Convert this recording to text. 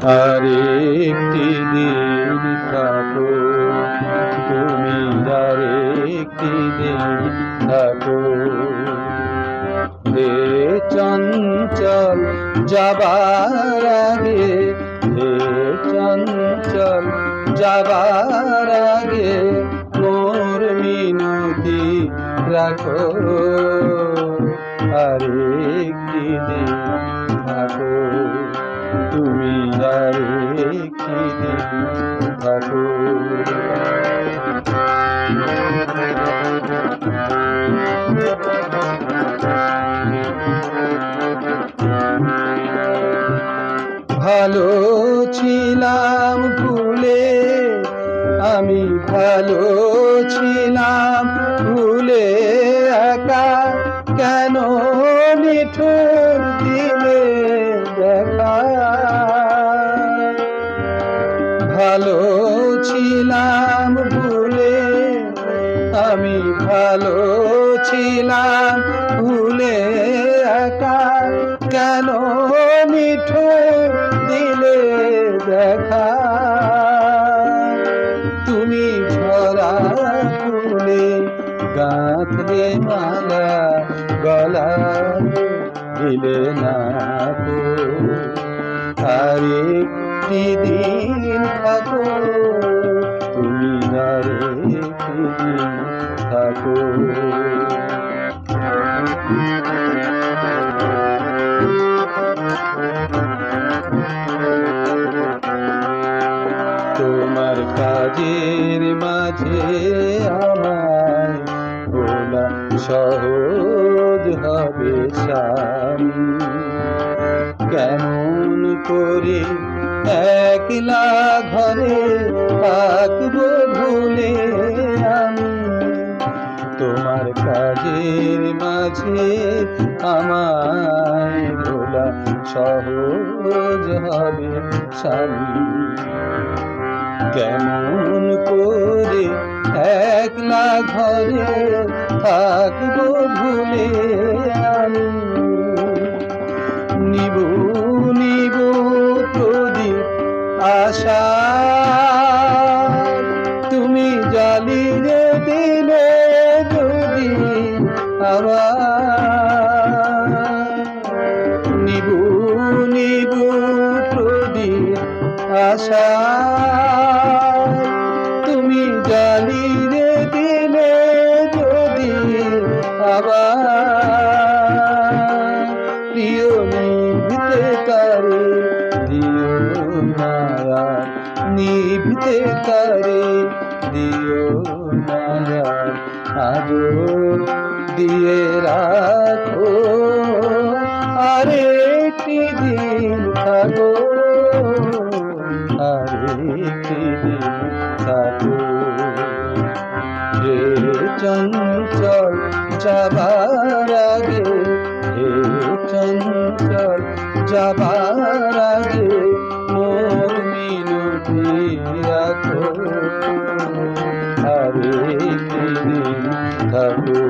আরেকটি দিন থাকো, তুমি আরেকটি দিন থাকো। হে চঞ্চল যাবার আগে, হে চঞ্চল যাবার আগে মোর মিনতি রাখো। আরেকটি দিন থাকো, তুমি আরেকটি দিন থাকো। ভালো ছিলাম ভুলে, আমি ভালো ছিলাম ভুলে, একা কেন নিঠুর দিলে দেখা। ভালো ছিলাম ভুলে, আমি ভালো ছিলাম ভুলে, একা কেন নিঠুর দিলে দেখা। তুমি ঝরা ফুলে গাঁথলে মালা, গলা দিলে না তো। আরেকটি দিন থাকো, তুমি আরেকটি দিন থাকো। তোমার কাজের মাঝে আমায় ভোলা সহজ হবে স্বামী। কেমন করে একলা ঘরে থাকবো ভুলে আমি। তোমার কাজের মাঝে আমায় ভোলা সহজ হবে স্বামী। কেমন করে একলা ঘরে থাকবো ভুলে আমি। নিবু নিবু প্রদীপ আশা, তুমি জ্বালিয়ে দিলে যদি আবার। নিবু নিবু প্রদীপ আশা, তুমি জ্বালিয়ে দিলে যদি আবার। প্রিয় নিভতে তারে দিও মায়া, নিভতে তারে দিও মায়া, আজো দিয়ে রাখো। আরেকটি দিন থাকো, আরেকটি দিন থাকো। হে চঞ্চল যাবার আগে, হে চঞ্চল যাবার আগে মোর মিনতি রাখো। আরেকটি দিন থাকো।